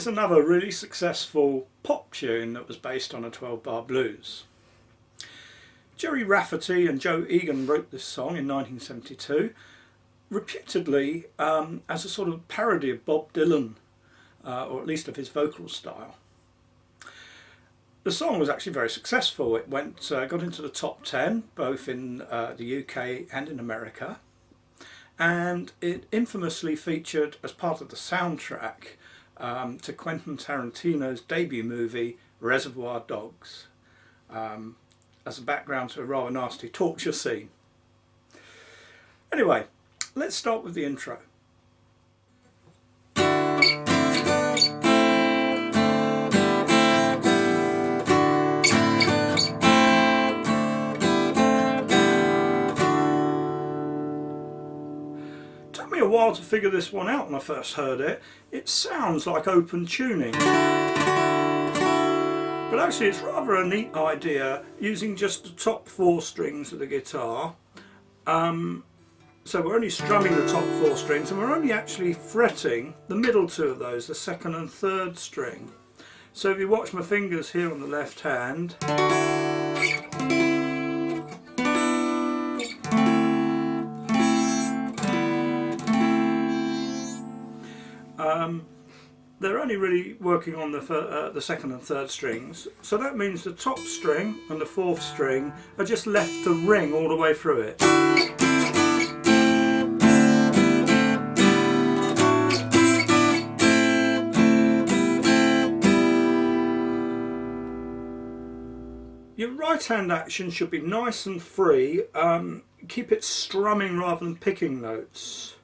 is another really successful pop tune that was based on a 12-bar blues. Gerry Rafferty and Egan wrote this song in 1972, reputedly as a sort of parody of Bob Dylan, or at least of his vocal style. The song was actually very successful. It got into the top 10, both in the UK and in America, and it infamously featured as part of the soundtrack to Quentin Tarantino's debut movie Reservoir Dogs, as a background to a rather nasty torture scene. Anyway, let's start with the intro. Took me a while to figure this one out when I first heard it. It sounds like open tuning, but actually it's rather a neat idea using just the top 4 strings of the guitar. So we're only strumming the top 4 strings, and we're only actually fretting the middle 2 of those, the 2nd and 3rd string. So if you watch my fingers here on the left hand, they're only really working on the 2nd and 3rd strings, so that means the top string and the 4th string are just left to ring all the way through it. Your right hand action should be nice and free. Keep it strumming rather than picking notes.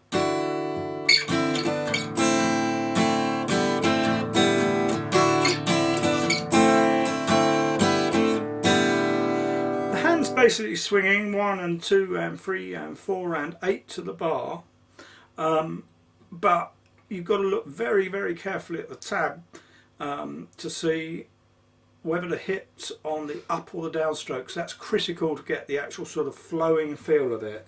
Basically swinging 1 and 2 and 3 and 4 and 8 to the bar, but you've got to look very, very carefully at the tab to see whether the hit's on the up or the downstrokes. That's critical to get the actual sort of flowing feel of it.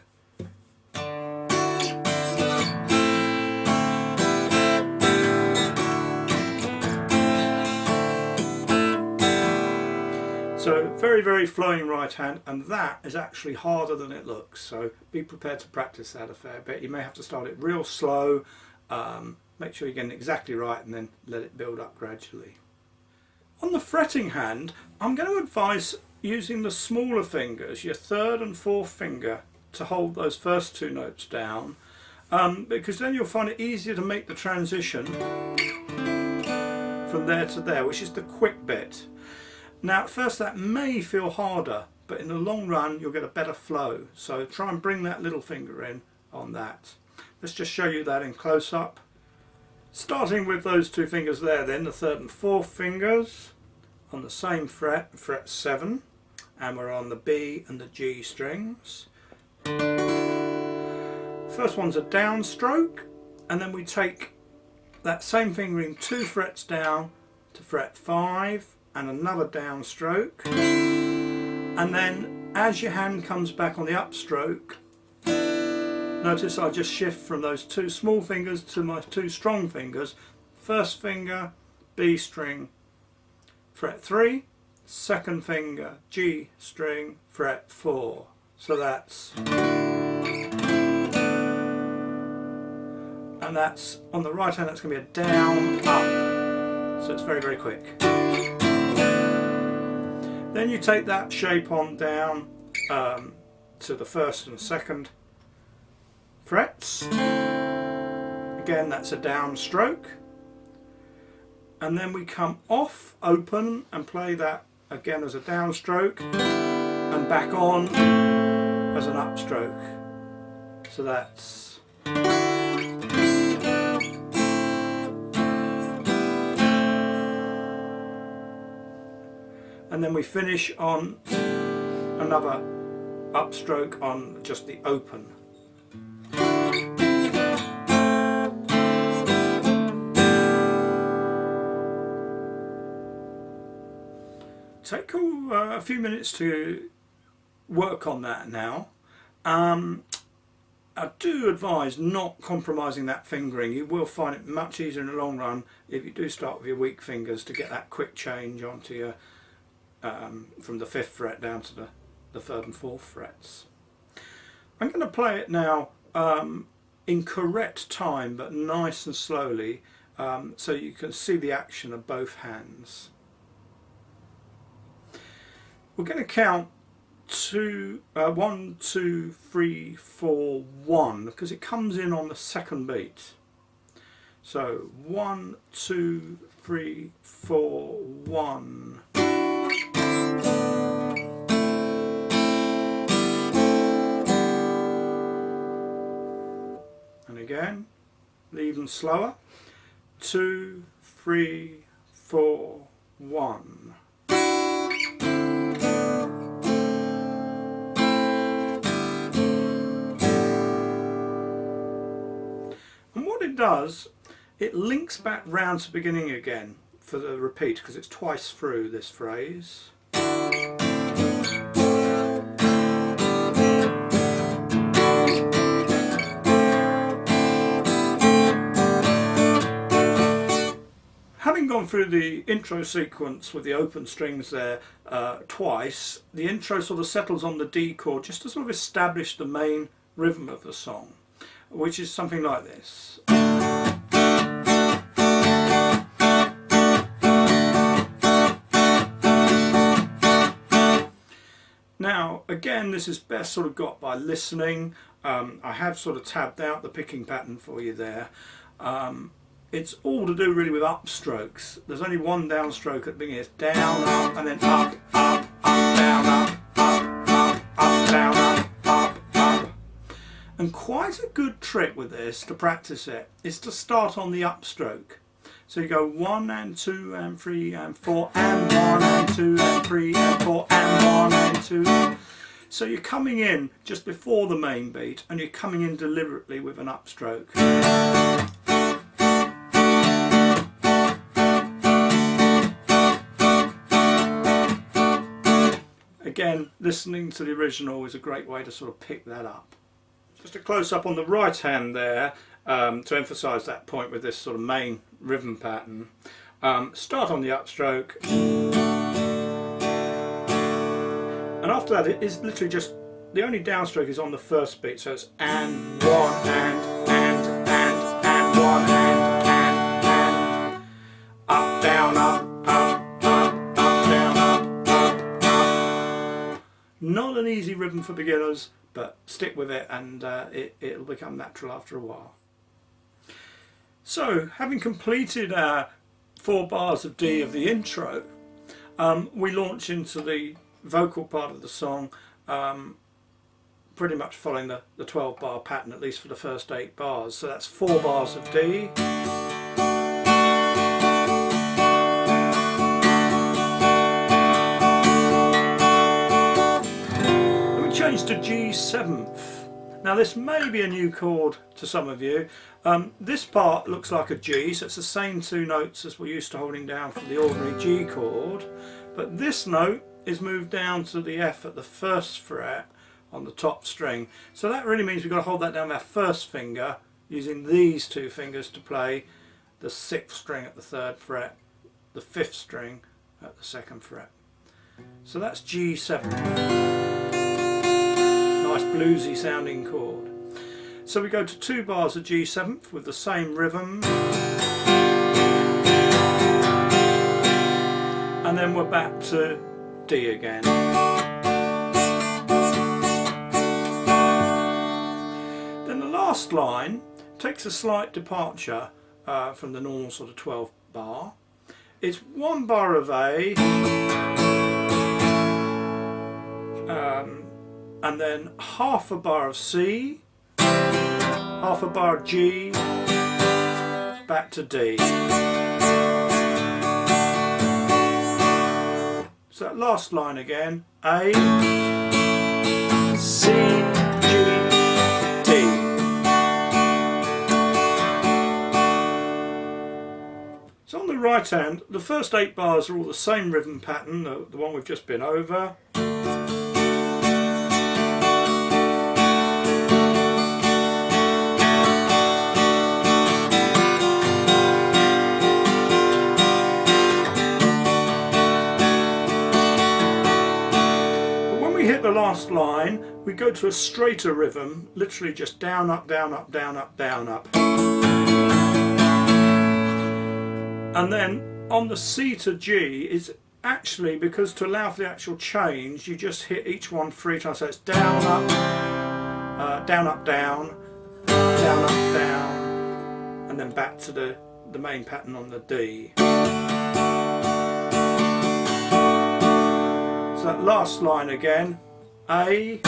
So very, very flowing right hand, and that is actually harder than it looks, so be prepared to practice that a fair bit. You may have to start it real slow, make sure you're getting it exactly right, and then let it build up gradually. On the fretting hand, I'm going to advise using the smaller fingers, your 3rd and 4th finger, to hold those first 2 notes down, because then you'll find it easier to make the transition from there to there, which is the quick bit. Now at first that may feel harder, but in the long run you'll get a better flow, so try and bring that little finger in on that. Let's just show you that in close-up. Starting with those 2 fingers there then, the 3rd and 4th fingers on the same fret, fret 7, and we're on the B and the G strings. First one's a downstroke, and then we take that same fingering 2 frets down to fret 5, and another downstroke, and then as your hand comes back on the upstroke, notice I just shift from those 2 small fingers to my 2 strong fingers. First finger, B string, fret 3, 2nd finger, G string, fret 4. So that's, and that's on the right hand, that's going to be a down, up, so it's very, very quick. Then you take that shape on down to the 1st and 2nd frets. Again, that's a downstroke. And then we come off open and play that again as a downstroke and back on as an upstroke. So that's, and then we finish on another upstroke on just the open. Take a few minutes to work on that now, and I do advise not compromising that fingering. You will find it much easier in the long run if you do start with your weak fingers to get that quick change onto your from the 5th fret down to the 3rd and 4th frets. I'm going to play it now in correct time, but nice and slowly, so you can see the action of both hands. We're going to count 1, 2, 3, 4, 1, because it comes in on the 2nd beat. So 1, 2, 3, 4, 1. And again, even slower. 2, 3, 4, 1. And what it does, it links back round to the beginning again for the repeat, because it's twice through this phrase. Having gone through the intro sequence with the open strings there twice, the intro sort of settles on the D chord just to sort of establish the main rhythm of the song, which is something like this. Now again, this is best sort of got by listening. I have sort of tabbed out the picking pattern for you there. It's all to do really with upstrokes. There's only one downstroke at the beginning. It's down, up, and then up, up, up, down, up, up, up, up, down, up, up. And quite a good trick with this, to practice it, is to start on the upstroke. So you go 1 and 2 and 3 and 4 and 1 and 2 and 3 and 4 and 1 and 2. So you're coming in just before the main beat, and you're coming in deliberately with an upstroke. Again, listening to the original is a great way to sort of pick that up. Just a close up on the right hand there, to emphasise that point with this sort of main rhythm pattern. Start on the upstroke, and after that it is literally just, the only downstroke is on the 1st beat, so it's and 1 and 1 and up, down, up. Not an easy rhythm for beginners, but stick with it and it'll become natural after a while. So, having completed our 4 bars of D of the intro, we launch into the vocal part of the song, pretty much following the 12 bar pattern, at least for the first 8 bars. So that's 4 bars of D. Change to G7th. Now this may be a new chord to some of you. This part looks like a G, so it's the same 2 notes as we're used to holding down for the ordinary G chord, but this note is moved down to the F at the 1st fret on the top string. So that really means we've got to hold that down with our 1st finger, using these 2 fingers to play the 6th string at the 3rd fret, the 5th string at the 2nd fret. So that's G7. Nice bluesy sounding chord. So we go to 2 bars of G7th with the same rhythm, and then we're back to D again. Then the last line takes a slight departure from the normal sort of 12 bar. It's 1 bar of A, and then half a bar of C, half a bar of G, back to D. So that last line again, A, C, G, D. So on the right hand, the first 8 bars are all the same rhythm pattern, the one we've just been over. we go to a straighter rhythm, literally just down, up, down, up, down, up, down, up. And then on the C to G is actually, because to allow for the actual change, you just hit each one 3 times. So it's down, up, down, up, down, down, up, down, and then back to the main pattern on the D. So that last line again, A,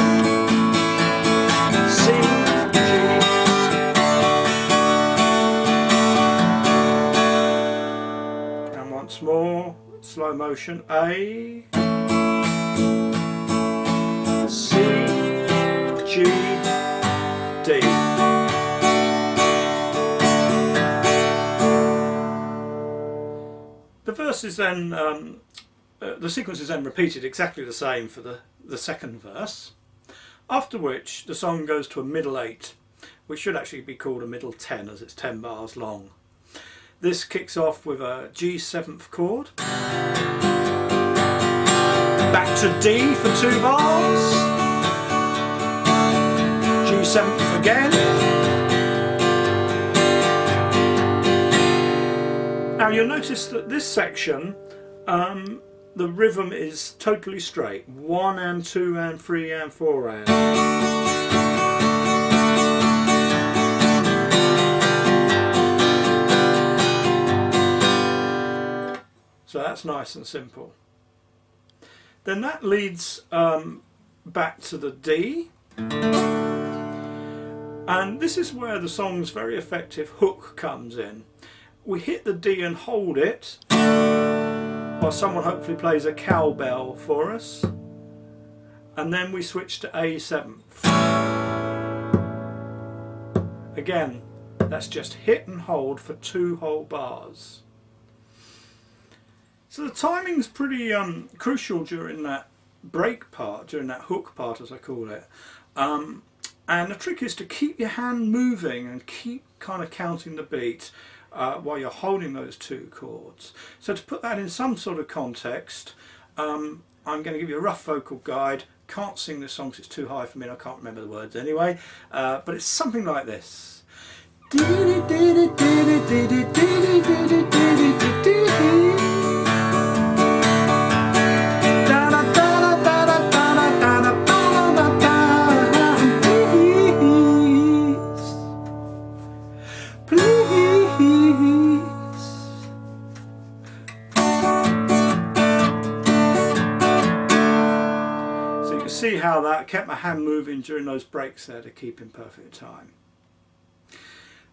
C, G, and once more, slow motion, A, C, G, D. The verse is then, the sequence is then repeated exactly the same for the second verse, after which the song goes to a middle 8, which should actually be called a middle 10 as it's 10 bars long. This kicks off with a G 7th chord, back to D for 2 bars, G 7th again. Now you'll notice that this section, the rhythm is totally straight, 1 and 2 and 3 and 4 and. So that's nice and simple. Then that leads back to the D, and this is where the song's very effective hook comes in. We hit the D and hold it, while someone hopefully plays a cowbell for us, and then we switch to A 7th. Again, that's just hit and hold for 2 whole bars. So the timing's pretty crucial during that break part, during that hook part as I call it. And the trick is to keep your hand moving and keep kind of counting the beat while you're holding those 2 chords. So to put that in some sort of context, I'm going to give you a rough vocal guide. Can't sing this song because it's too high for me and I can't remember the words anyway, but it's something like this. See how that kept my hand moving during those breaks there to keep in perfect time.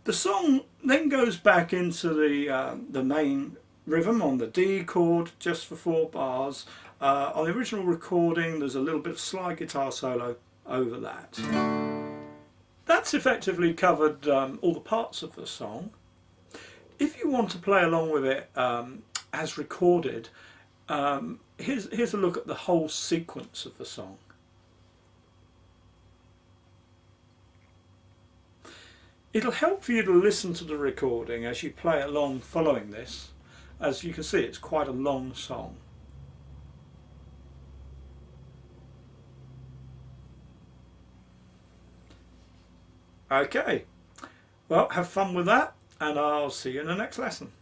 The song then goes back into the main rhythm on the D chord just for 4 bars. On the original recording there's a little bit of slide guitar solo over that. That's effectively covered all the parts of the song. If you want to play along with it as recorded, here's a look at the whole sequence of the song. It'll help for you to listen to the recording as you play along following this. As you can see, it's quite a long song. Okay, well, have fun with that, and I'll see you in the next lesson.